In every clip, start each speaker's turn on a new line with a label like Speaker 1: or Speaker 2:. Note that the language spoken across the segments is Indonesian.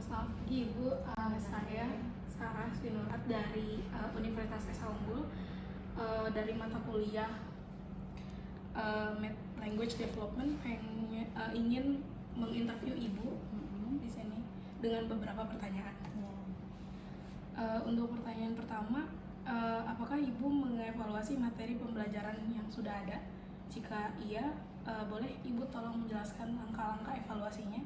Speaker 1: Selamat pagi Ibu, saya Sarah Sinurat dari Universitas Esa Unggul, dari mata kuliah Language Development. Ingin menginterview Ibu di sini dengan beberapa pertanyaan. Untuk pertanyaan pertama, apakah Ibu mengevaluasi materi pembelajaran yang sudah ada? Jika iya, boleh Ibu tolong menjelaskan langkah-langkah evaluasinya?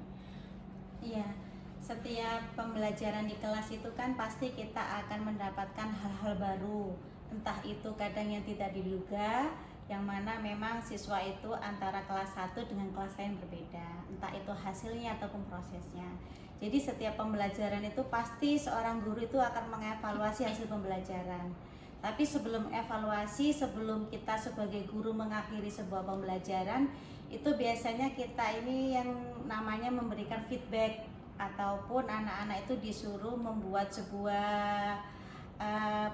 Speaker 2: Iya, setiap pembelajaran di kelas itu kan pasti kita akan mendapatkan hal-hal baru. Entah itu kadang yang tidak diduga, yang mana memang siswa itu antara kelas 1 dengan kelas lain berbeda. Entah itu hasilnya ataupun prosesnya. Jadi setiap pembelajaran itu pasti seorang guru itu akan mengevaluasi hasil pembelajaran. Tapi sebelum evaluasi, sebelum kita sebagai guru mengakhiri sebuah pembelajaran, itu biasanya kita ini yang namanya memberikan feedback, ataupun anak-anak itu disuruh membuat sebuah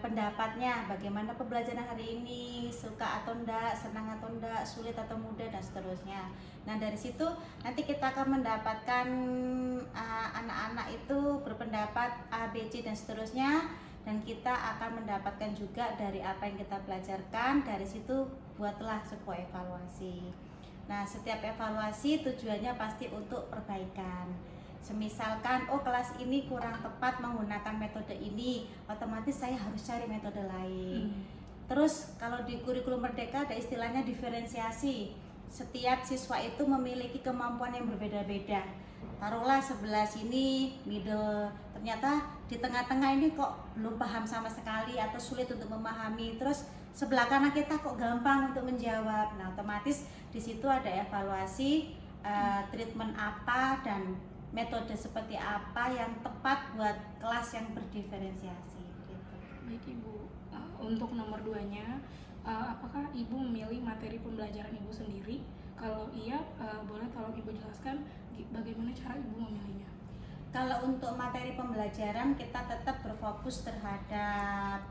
Speaker 2: pendapatnya, bagaimana pembelajaran hari ini, suka atau enggak, senang atau enggak, sulit atau mudah, dan seterusnya. Nah dari situ nanti kita akan mendapatkan anak-anak itu berpendapat A, B, C, dan seterusnya, dan kita akan mendapatkan juga dari apa yang kita pelajarkan. Dari situ buatlah sebuah evaluasi. Nah, setiap evaluasi tujuannya pasti untuk perbaikan. Semisalkan, oh kelas ini kurang tepat menggunakan metode ini, otomatis saya harus cari metode lain. Terus kalau di kurikulum Merdeka ada istilahnya diferensiasi. Setiap siswa itu memiliki kemampuan yang berbeda-beda. Taruhlah sebelah sini middle, ternyata di tengah-tengah ini kok belum paham sama sekali atau sulit untuk memahami. Terus sebelah kanan kita kok gampang untuk menjawab. Nah, otomatis di situ ada evaluasi treatment apa dan metode seperti apa yang tepat buat kelas yang berdiferensiasi. Gitu.
Speaker 1: Baik Ibu, untuk nomor 2-nya, apakah Ibu memilih materi pembelajaran Ibu sendiri? Kalau iya, boleh tolong Ibu jelaskan bagaimana cara Ibu memilihnya?
Speaker 2: Kalau untuk materi pembelajaran kita tetap berfokus terhadap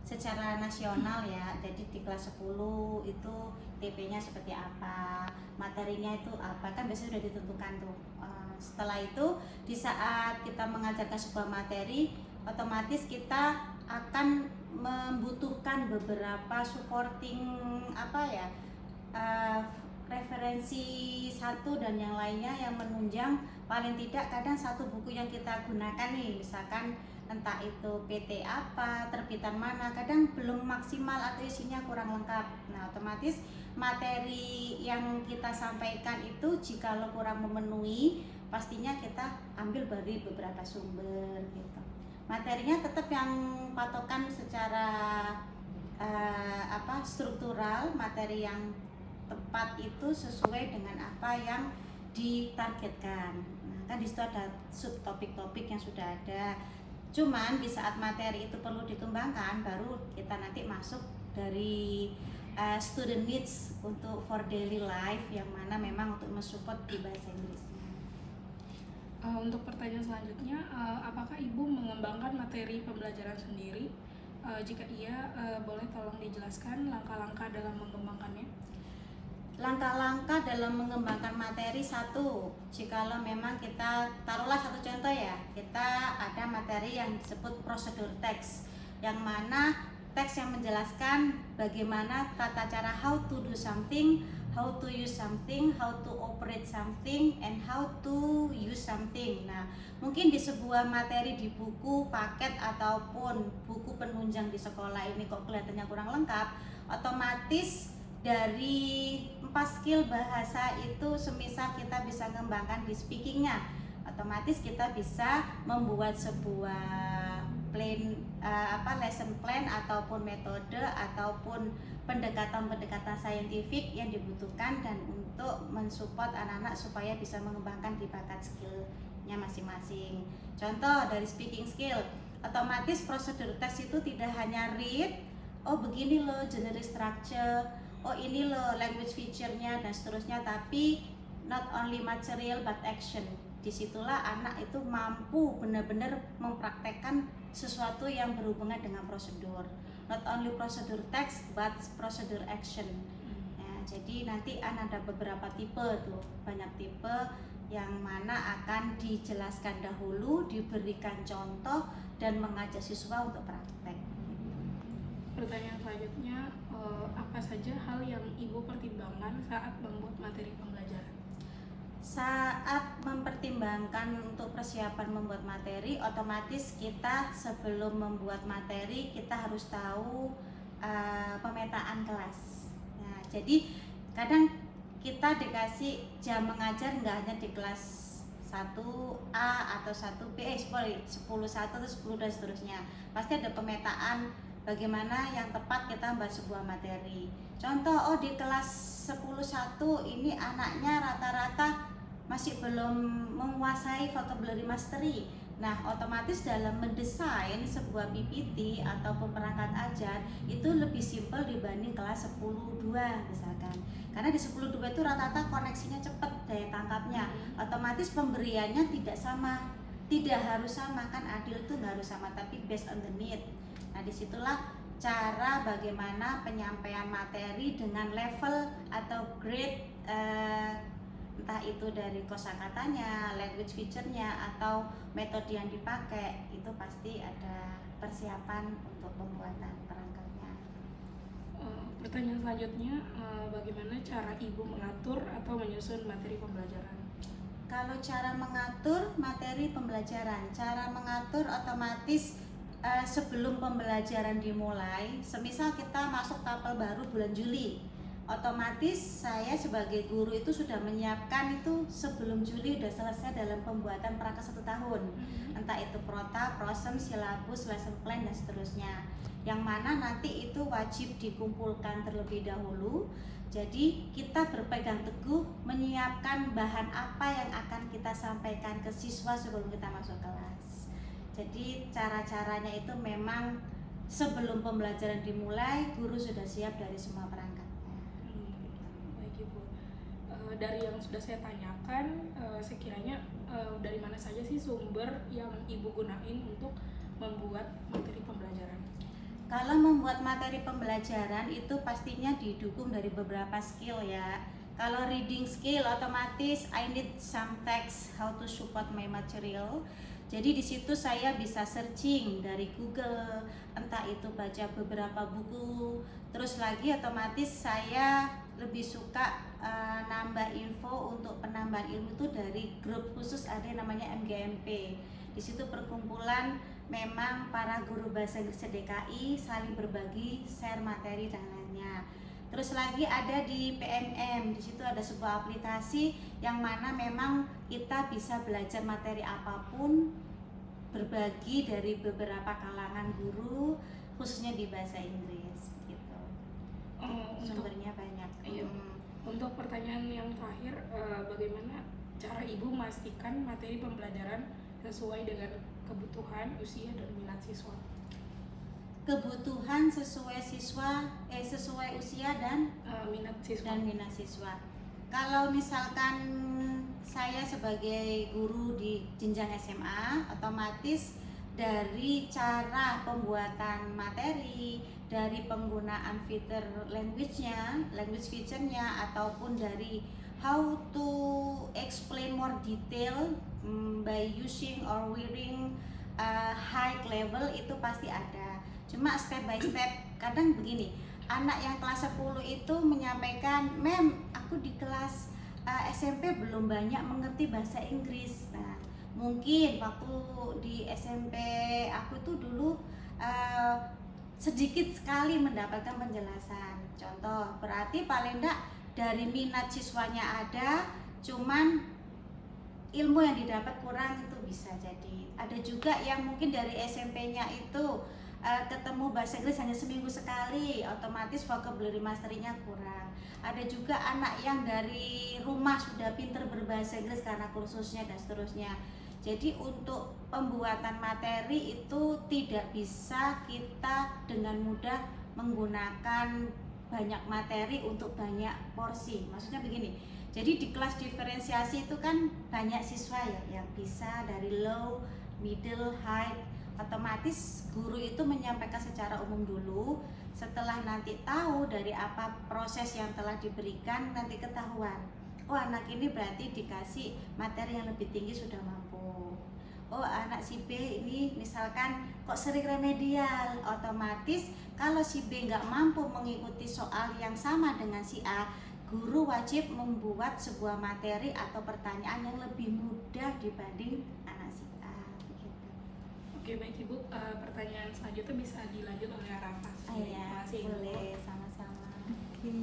Speaker 2: secara nasional ya. Jadi di kelas 10 itu TP-nya seperti apa, materinya itu apa, kan biasanya sudah ditentukan tuh. Setelah itu di saat kita mengajarkan sebuah materi, otomatis kita akan membutuhkan beberapa supporting referensi satu dan yang lainnya yang menunjang. Paling tidak kadang satu buku yang kita gunakan nih, misalkan entah itu PT apa, terbitan mana, kadang belum maksimal atau isinya kurang lengkap. Nah otomatis materi yang kita sampaikan itu jika kurang memenuhi, pastinya kita ambil dari beberapa sumber gitu. Materinya tetap yang patokan secara struktural, materi yang tepat itu sesuai dengan apa yang ditargetkan. Nah, kan di situ ada subtopik-topik yang sudah ada. Cuman di saat materi itu perlu dikembangkan, baru kita nanti masuk dari student needs untuk for daily life, yang mana memang untuk mensupport di bahasa Inggrisnya.
Speaker 1: Untuk pertanyaan selanjutnya, apakah Ibu mengembangkan materi pembelajaran sendiri? Jika iya, boleh tolong dijelaskan langkah-langkah dalam mengembangkannya?
Speaker 2: Langkah-langkah dalam mengembangkan materi satu, jikalau memang kita taruhlah satu contoh ya, kita ada materi yang disebut prosedur teks, yang mana teks yang menjelaskan bagaimana tata cara how to do something, how to use something, how to operate something, and how to use something. Nah, mungkin di sebuah materi di buku paket ataupun buku penunjang di sekolah ini kok kelihatannya kurang lengkap, otomatis dari 4 skill bahasa itu semisal kita bisa kembangkan di speakingnya, otomatis kita bisa membuat sebuah lesson plan ataupun metode ataupun pendekatan saintifik yang dibutuhkan dan untuk mensupport anak-anak supaya bisa mengembangkan di bakat skillnya masing-masing. Contoh dari speaking skill, otomatis prosedur teks itu tidak hanya read, oh begini loh generic structure, oh ini loh language feature-nya dan seterusnya, tapi not only material but action. Disitulah anak itu mampu benar-benar mempraktekkan sesuatu yang berhubungan dengan prosedur, not only prosedur text but prosedur action. Ya, jadi nanti ada beberapa tipe tuh, banyak tipe yang mana akan dijelaskan dahulu, diberikan contoh, dan mengajak siswa untuk praktek.
Speaker 1: Pertanyaan selanjutnya, apa saja hal yang Ibu pertimbangkan saat membuat materi pembelajaran?
Speaker 2: Saat mempertimbangkan untuk persiapan membuat materi, otomatis kita sebelum membuat materi kita harus tahu pemetaan kelas. Nah, jadi kadang kita dikasih jam mengajar nggak hanya di kelas 1A atau 1B, 10-1 atau 10 dan seterusnya. Pasti ada pemetaan bagaimana yang tepat kita membuat sebuah materi. Contoh, di kelas 10-1 ini anaknya rata-rata masih belum menguasai vocabulary mastery. Nah, otomatis dalam mendesain sebuah PPT atau perangkat ajar itu lebih simpel dibanding kelas 10-2 misalkan. Karena di 10-2 itu rata-rata koneksinya cepat, daya tangkapnya. Otomatis pemberiannya tidak sama, tidak harus sama, kan adil itu nggak harus sama, tapi based on the need. Nah, disitulah cara bagaimana penyampaian materi dengan level atau grade entah itu dari kosakatanya, language feature-nya, atau metode yang dipakai, itu pasti ada persiapan untuk pembuatan perangkatnya.
Speaker 1: Pertanyaan selanjutnya, bagaimana cara Ibu mengatur atau menyusun materi pembelajaran?
Speaker 2: Kalau cara mengatur materi pembelajaran, cara mengatur otomatis sebelum pembelajaran dimulai, semisal kita masuk tapel baru bulan Juli, otomatis saya sebagai guru itu sudah menyiapkan itu sebelum Juli sudah selesai dalam pembuatan perangkat 1 tahun, entah itu prota, prosem, silabus, lesson plan dan seterusnya, yang mana nanti itu wajib dikumpulkan terlebih dahulu. Jadi kita berpegang teguh menyiapkan bahan apa yang akan kita sampaikan ke siswa sebelum kita masuk kelas. Jadi cara-caranya itu memang sebelum pembelajaran dimulai, guru sudah siap dari semua perangkat.
Speaker 1: Baik Ibu, dari yang sudah saya tanyakan, sekiranya dari mana saja sih sumber yang Ibu gunain untuk membuat materi pembelajaran?
Speaker 2: Kalau membuat materi pembelajaran itu pastinya didukung dari beberapa skill ya. Kalau reading skill otomatis I need some text how to support my material. Jadi di situ saya bisa searching dari Google, entah itu baca beberapa buku. Terus lagi otomatis saya lebih suka nambah info untuk penambahan ilmu itu dari grup khusus ada yang namanya MGMP. Di situ perkumpulan memang para guru bahasa Inggris DKI saling berbagi, share materi dan lainnya. Terus lagi ada di PMM, di situ ada sebuah aplikasi yang mana memang kita bisa belajar materi apapun, berbagi dari beberapa kalangan guru, khususnya di bahasa Inggris gitu. Sumbernya banyak.
Speaker 1: Iya. Untuk pertanyaan yang terakhir, bagaimana cara Ibu memastikan materi pembelajaran sesuai dengan kebutuhan, usia, dan minat siswa?
Speaker 2: Kebutuhan sesuai sesuai usia dan minat siswa. Kalau misalkan saya sebagai guru di jenjang SMA, otomatis dari cara pembuatan materi, dari penggunaan fitur language-nya, language feature-nya, ataupun dari how to explain more detail by using or wearing high level itu pasti ada. Cuma step by step, kadang begini, anak yang kelas 10 itu menyampaikan, "Mem, aku di kelas SMP belum banyak mengerti bahasa Inggris." Nah, mungkin waktu di SMP aku itu dulu sedikit sekali mendapatkan penjelasan. Contoh, berarti paling enggak dari minat siswanya ada, cuman ilmu yang didapat kurang, itu bisa jadi. Ada juga yang mungkin dari SMP-nya itu ketemu bahasa Inggris hanya seminggu sekali, otomatis vocabulary mastery-nya kurang. Ada juga anak yang dari rumah sudah pinter berbahasa Inggris karena kursusnya dan seterusnya. Jadi untuk pembuatan materi itu tidak bisa kita dengan mudah menggunakan banyak materi untuk banyak porsi. Maksudnya begini, jadi di kelas diferensiasi itu kan banyak siswa ya, yang bisa dari low, middle, high. Otomatis guru itu menyampaikan secara umum dulu, setelah nanti tahu dari apa proses yang telah diberikan, nanti ketahuan oh anak ini berarti dikasih materi yang lebih tinggi sudah mampu. Oh anak si B ini misalkan kok sering remedial, otomatis kalau si B nggak mampu mengikuti soal yang sama dengan si A, guru wajib membuat sebuah materi atau pertanyaan yang lebih mudah dibanding anak si A. Begitu.
Speaker 1: Oke baik Ibu, pertanyaan selanjutnya bisa dilanjut oleh Rafa.
Speaker 2: Iya,
Speaker 1: Terima kasih, Ibu.
Speaker 2: boleh sama